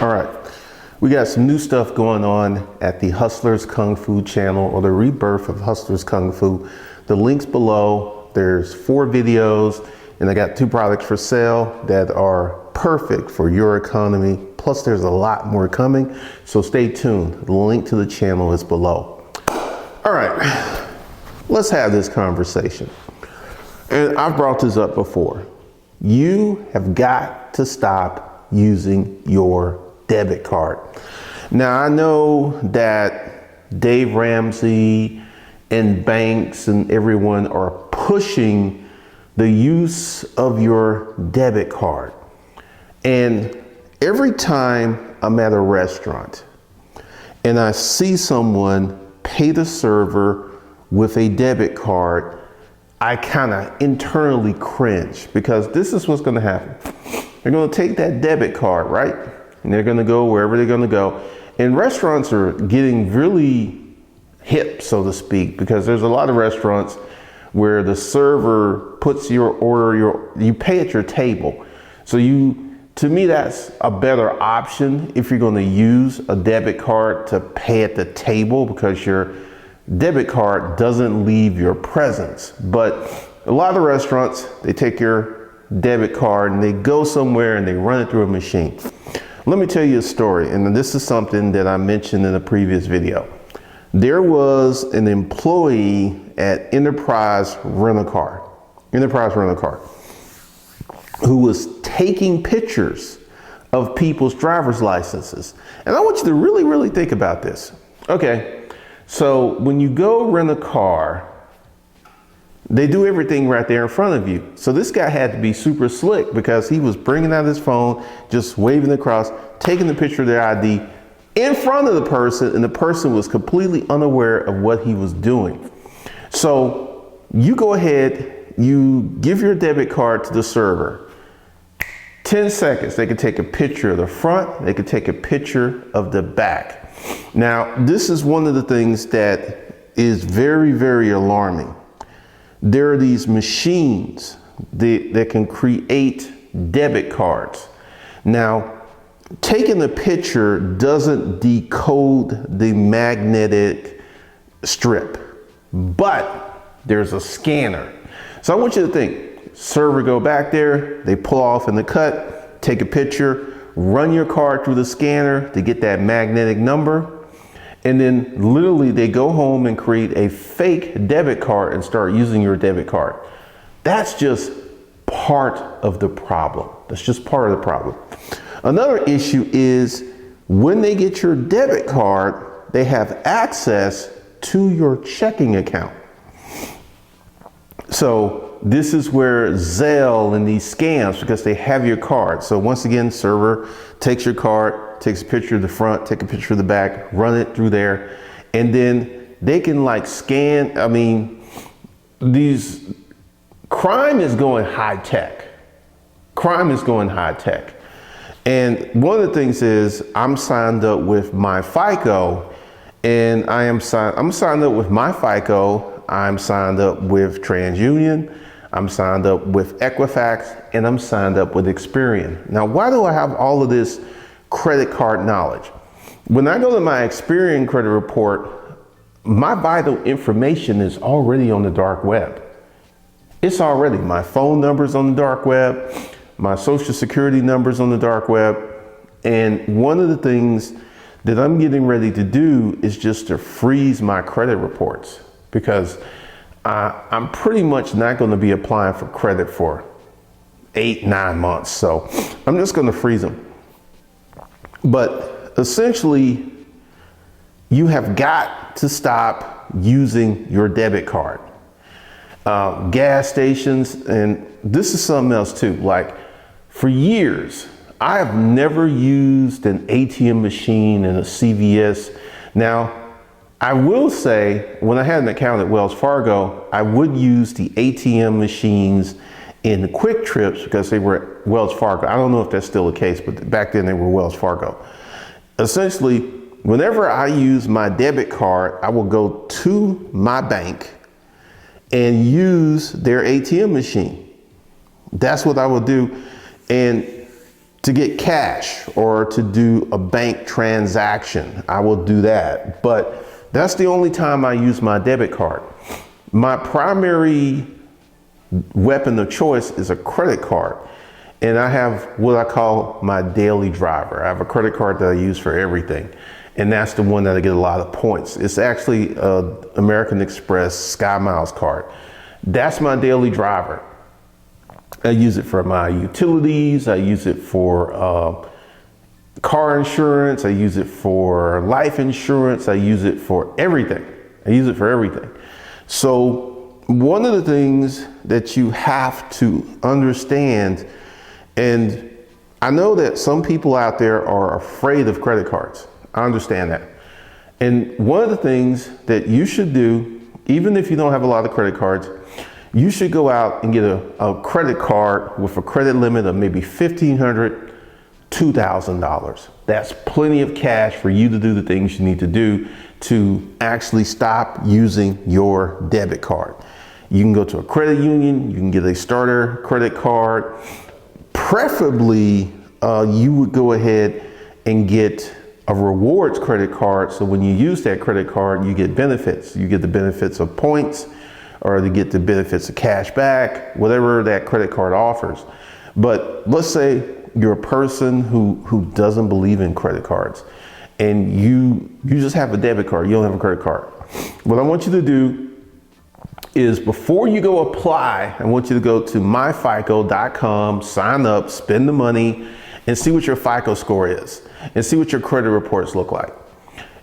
All right, we got some new stuff going on at the Hustlers Kung Fu channel, or the rebirth of Hustlers Kung Fu. The link's below. There's 4 videos, and I got 2 products for sale that are perfect for your economy. Plus, there's a lot more coming, so stay tuned. The link to the channel is below. All right, let's have this conversation. And I've brought this up before. You have got to stop using your debit card. Now, I know that Dave Ramsey and banks and everyone are pushing the use of your debit card. And every time I'm at a restaurant and I see someone pay the server with a debit card, I kind of internally cringe, because this is what's going to happen. They're going to take that debit card, right? And they're going to go wherever they're going to go. And restaurants are getting really hip, so to speak, because there's a lot of restaurants where the server puts your order, you pay at your table. So to me, that's a better option if you're going to use a debit card to pay at the table, because your debit card doesn't leave your presence. But a lot of restaurants, they take your debit card and they go somewhere and they run it through a machine. Let me tell you a story, and this is something that I mentioned in a previous video. There was an employee at Enterprise Rent-A-Car, who was taking pictures of people's driver's licenses. And I want you to really, really think about this. Okay, so when you go rent a car, they do everything right there in front of you. So this guy had to be super slick, because he was bringing out his phone, just waving across, taking the picture of their ID in front of the person, and the person was completely unaware of what he was doing. So you go ahead, you give your debit card to the server. 10 seconds, they can take a picture of the front, they can take a picture of the back. Now, this is one of the things that is very, very alarming. There are these machines that can create debit cards. Now, taking the picture doesn't decode the magnetic strip, but there's a scanner. So I want you to think, server go back there, they pull off in the cut, take a picture, run your card through the scanner to get that magnetic number. And then literally they go home and create a fake debit card and start using your debit card. That's just part of the problem. That's just part of the problem. Another issue is when they get your debit card, they have access to your checking account. So this is where Zelle and these scams, because they have your card. So once again, server takes your card, takes a picture of the front, take a picture of the back, run it through there, and then they can like scan. I mean, crime is going high tech. Crime is going high tech. And one of the things is I'm signed up with my FICO, and I'm signed up with my FICO. I'm signed up with TransUnion. I'm signed up with Equifax, and I'm signed up with Experian. Now, why do I have all of this credit card knowledge? When I go to my Experian credit report, my vital information is already on the dark web. It's already, my phone number's on the dark web, my social security number's on the dark web. And one of the things that I'm getting ready to do is just to freeze my credit reports, because I'm pretty much not going to be applying for credit for 8-9 months. So I'm just going to freeze them. But essentially, you have got to stop using your debit card. Gas stations, and this is something else too. Like, for years, I have never used an ATM machine in a CVS. Now, I will say, when I had an account at Wells Fargo, I would use the ATM machines in the Quick Trips because they were at Wells Fargo. I don't know if that's still the case, but back then they were Wells Fargo. Essentially, whenever I use my debit card, I will go to my bank and use their ATM machine. That's what I will do. And to get cash or to do a bank transaction, I will do that. But that's the only time I use my debit card. My primary weapon of choice is a credit card. And I have what I call my daily driver. I have a credit card that I use for everything. And that's the one that I get a lot of points. It's actually American Express Sky Miles card. That's my daily driver. I use it for my utilities. I use it for car insurance. I use it for life insurance. I use it for everything. I use it for everything. So one of the things that you have to understand, and I know that some people out there are afraid of credit cards. I understand that. And one of the things that you should do, even if you don't have a lot of credit cards, you should go out and get a credit card with a credit limit of maybe $1,500, $2,000. That's plenty of cash for you to do the things you need to do to actually stop using your debit card. You can go to a credit union, you can get a starter credit card. Preferably, you would go ahead and get a rewards credit card. So when you use that credit card, you get benefits. You get the benefits of points, or you get the benefits of cash back, whatever that credit card offers. But let's say you're a person who doesn't believe in credit cards, and you just have a debit card, you don't have a credit card. What I want you to do is, before you go apply, I want you to go to myfico.com, sign up, spend the money, and see what your FICO score is, and see what your credit reports look like.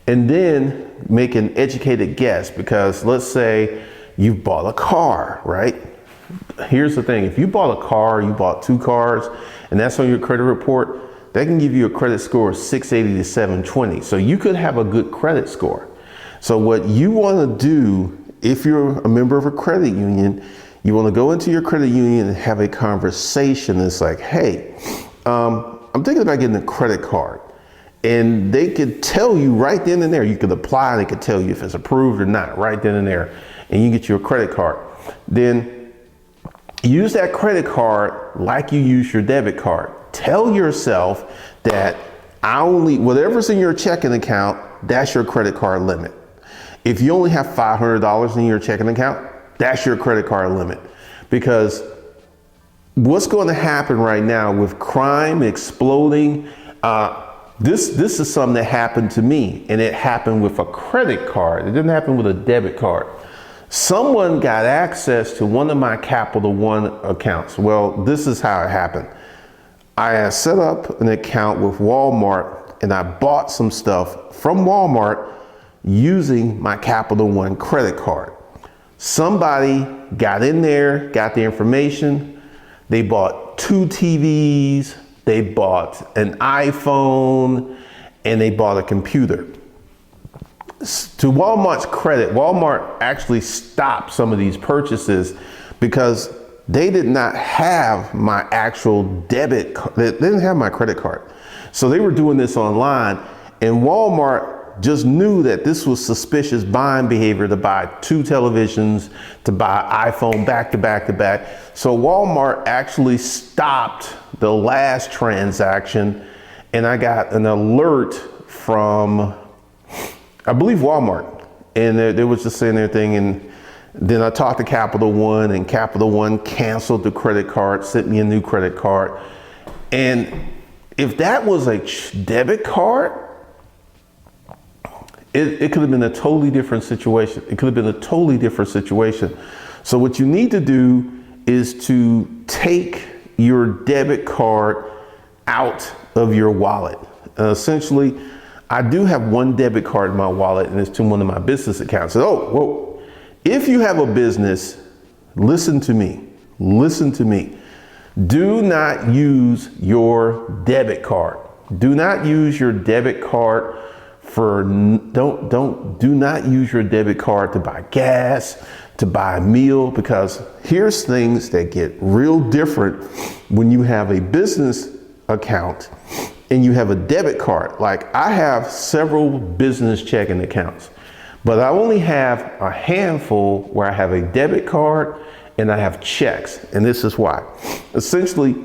And then make an educated guess, because let's say you've bought a car, right? Here's the thing, if you bought a car, you bought 2 cars, and that's on your credit report, that can give you a credit score of 680 to 720. So you could have a good credit score. So what you want to do, if you're a member of a credit union, you want to go into your credit union and have a conversation. It's like, hey, I'm thinking about getting a credit card. And they could tell you right then and there. You could apply, they could tell you if it's approved or not right then and there. And you get your credit card. Then use that credit card like you use your debit card. Tell yourself that whatever's in your checking account, that's your credit card limit. If you only have $500 in your checking account, that's your credit card limit. Because what's going to happen right now with crime exploding, this is something that happened to me, and it happened with a credit card. It didn't happen with a debit card. Someone got access to one of my Capital One accounts. Well, this is how it happened. I had set up an account with Walmart, and I bought some stuff from Walmart using my Capital One credit card. Somebody got in there, got the information. They bought 2 TVs, they bought an iPhone, and they bought a computer. To Walmart's credit, Walmart actually stopped some of these purchases because they did not have my actual debit card. They didn't have my credit card. So they were doing this online, and Walmart just knew that this was suspicious buying behavior to buy 2 televisions, to buy iPhone back to back to back. So Walmart actually stopped the last transaction, and I got an alert from, I believe, Walmart. And they was just saying their thing, and then I talked to Capital One, and Capital One canceled the credit card, sent me a new credit card. And if that was a debit card, it could have been a totally different situation. It could have been a totally different situation. So what you need to do is to take your debit card out of your wallet. Essentially, I do have one debit card in my wallet, and it's to one of my business accounts. So, if you have a business, listen to me. Listen to me. Do not use your debit card. Do not use your debit card do not use your debit card to buy gas, to buy a meal, because here's things that get real different when you have a business account and you have a debit card. Like, I have several business checking accounts, but I only have a handful where I have a debit card and I have checks. And this is why. Essentially,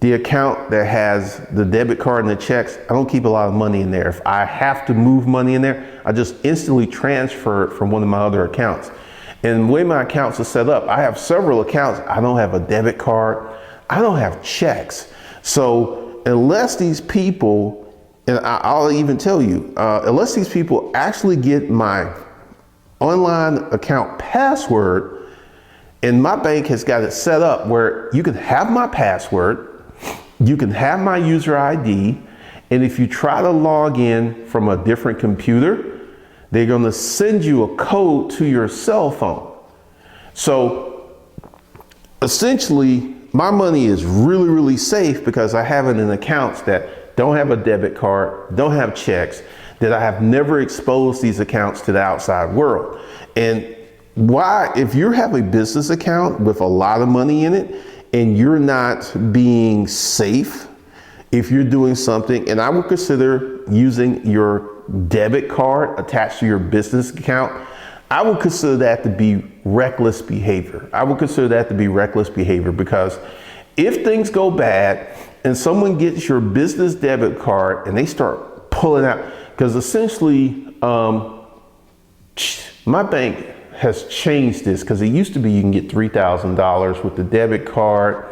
the account that has the debit card and the checks, I don't keep a lot of money in there. If I have to move money in there, I just instantly transfer it from one of my other accounts. And the way my accounts are set up, I have several accounts. I don't have a debit card. I don't have checks. So unless these people, and I'll even tell you, unless these people actually get my online account password, and my bank has got it set up where you can have my password, you can have my user ID, and if you try to log in from a different computer, they're going to send you a code to your cell phone. So essentially, my money is really, really safe because I have it in accounts that don't have a debit card, don't have checks, that I have never exposed these accounts to the outside world. And why, if you have a business account with a lot of money in it and you're not being safe, if you're doing something, and I would consider using your debit card attached to your business account, I would consider that to be reckless behavior. I would consider that to be reckless behavior because if things go bad and someone gets your business debit card and they start pulling out, because essentially my bank has changed this, because it used to be you can get $3,000 with the debit card.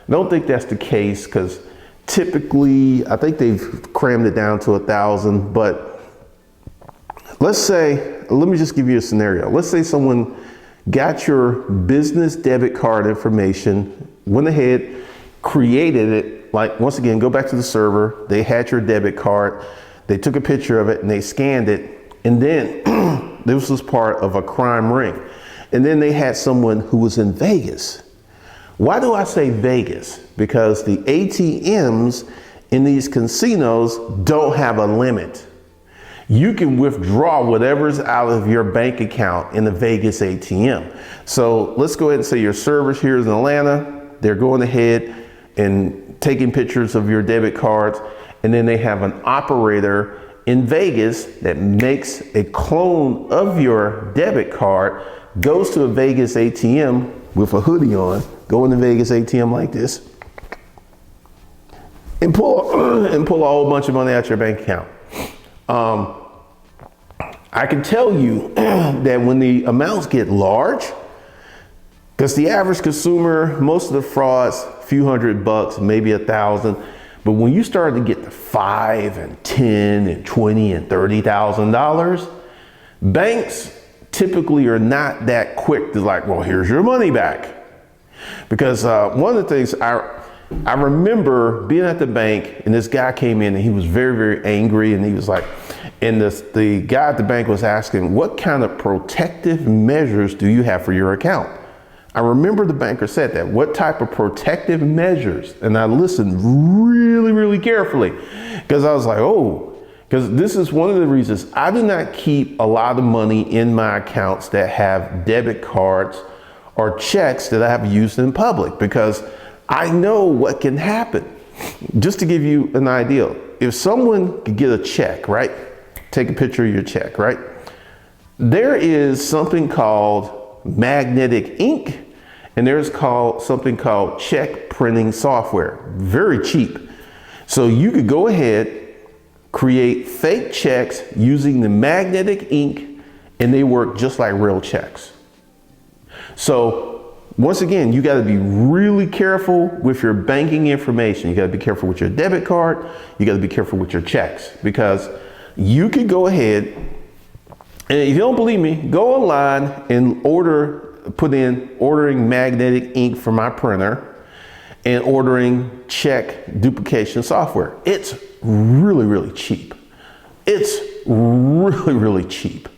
I don't think that's the case, because typically I think they've crammed it down to 1,000. But let's say, let me just give you a scenario. Let's say someone got your business debit card information, went ahead, created it. Like, once again, go back to the server. They had your debit card. They took a picture of it and they scanned it. And then this was part of a crime ring. And then they had someone who was in Vegas. Why do I say Vegas? Because the ATMs in these casinos don't have a limit. You can withdraw whatever's out of your bank account in the Vegas ATM. So let's go ahead and say your servers here in Atlanta, they're going ahead and taking pictures of your debit cards. And then they have an operator in Vegas that makes a clone of your debit card, goes to a Vegas ATM with a hoodie on, go in the Vegas ATM like this, and pull a whole bunch of money out your bank account. I can tell you that when the amounts get large, because the average consumer, most of the frauds, a few $100, maybe 1,000. But when you start to get to $5 and $10 and $20 and $30,000, banks typically are not that quick to like, well, here's your money back. Because one of the things I remember being at the bank, and this guy came in and he was very, very angry, and he was like, and the guy at the bank was asking, what kind of protective measures do you have for your account? I remember the banker said that. What type of protective measures? And I listened really, really carefully, because I was like, oh, because this is one of the reasons I do not keep a lot of money in my accounts that have debit cards or checks that I have used in public, because I know what can happen. Just to give you an idea, if someone could get a check, right? Take a picture of your check, right? There is something called magnetic ink, and there's something called check printing software. Very cheap. So you could go ahead, create fake checks using the magnetic ink, and they work just like real checks. So once again, you got to be really careful with your banking information. You got to be careful with your debit card. You got to be careful with your checks, because you could go ahead, and if you don't believe me, go online and put in ordering magnetic ink for my printer and ordering check duplication software. It's really, really cheap. It's really, really cheap.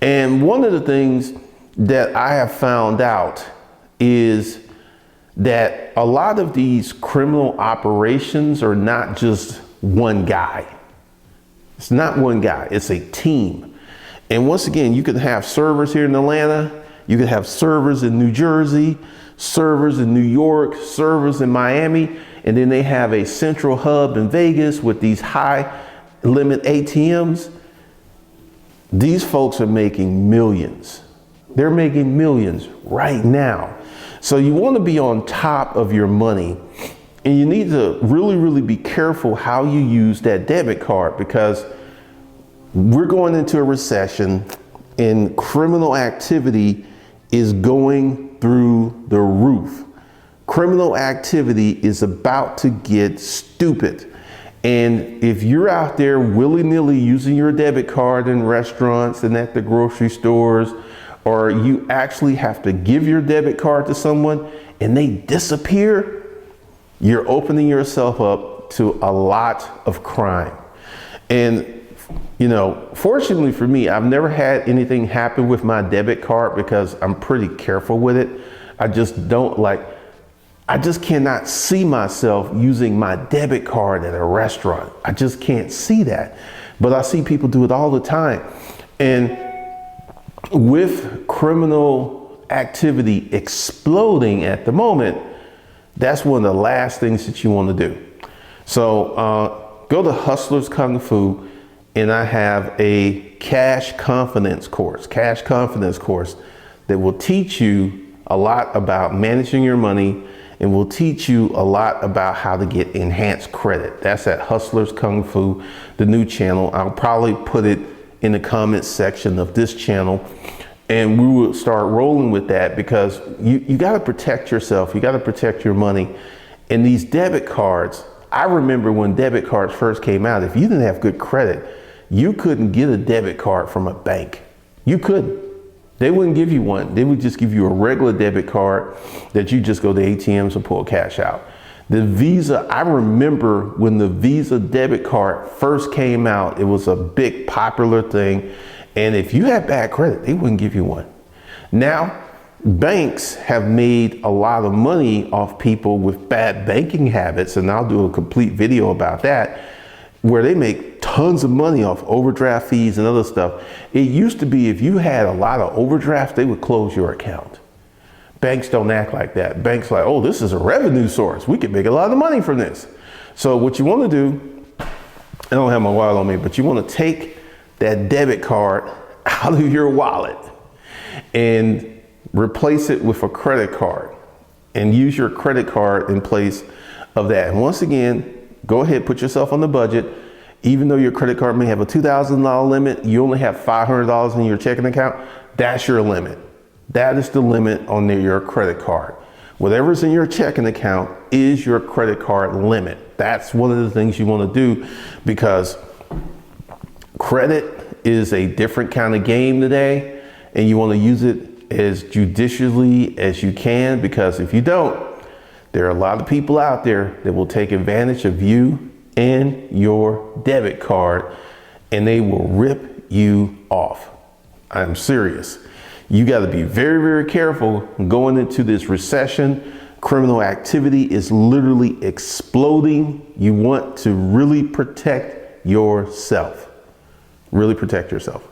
And one of the things that I have found out is that a lot of these criminal operations are not just one guy. It's not one guy, it's a team. And once again, you can have servers here in Atlanta, you can have servers in New Jersey, servers in New York, servers in Miami, and then they have a central hub in Vegas with these high limit ATMs. These folks are making millions. They're making millions right now. So you want to be on top of your money And you need to really be careful how you use that debit card, because we're going into a recession and criminal activity is going through the roof. Criminal activity is about to get stupid. And if you're out there willy-nilly using your debit card in restaurants and at the grocery stores, or you actually have to give your debit card to someone and they disappear, you're opening yourself up to a lot of crime. And you know, fortunately for me, I've never had anything happen with my debit card because I'm pretty careful with it. I just cannot see myself using my debit card at a restaurant. I just can't see that. But I see people do it all the time. And with criminal activity exploding at the moment, that's one of the last things that you want to do. So go to Hustlers Kung Fu, and I have a cash confidence course that will teach you a lot about managing your money, and will teach you a lot about how to get enhanced credit. That's at Hustlers Kung Fu, the new channel. I'll probably put it in the comments section of this channel, and we will start rolling with that, because you got to protect yourself. You got to protect your money. And these debit cards, I remember when debit cards first came out, if you didn't have good credit, you couldn't get a debit card from a bank. You couldn't. They wouldn't give you one. They would just give you a regular debit card that you just go to ATMs and pull cash out. The Visa, I remember when the Visa debit card first came out, it was a big popular thing. And if you had bad credit, they wouldn't give you one. Now, banks have made a lot of money off people with bad banking habits, and I'll do a complete video about that, where they make tons of money off overdraft fees and other stuff. It used to be if you had a lot of overdraft, they would close your account. Banks don't act like that. Banks are like, oh, this is a revenue source. We can make a lot of money from this. So what you want to do, I don't have my wallet on me, but you want to take that debit card out of your wallet and replace it with a credit card, and use your credit card in place of that. And once again, go ahead, put yourself on the budget. Even though your credit card may have a $2,000 limit, you only have $500 in your checking account. That's your limit. That is the limit on your credit card. Whatever's in your checking account is your credit card limit. That's one of the things you want to do, because credit is a different kind of game today, and you want to use it as judiciously as you can, because if you don't, there are a lot of people out there that will take advantage of you and your debit card, and they will rip you off. I'm serious. You got to be very careful going into this recession. Criminal activity is literally exploding. You want to really protect yourself. Really protect yourself.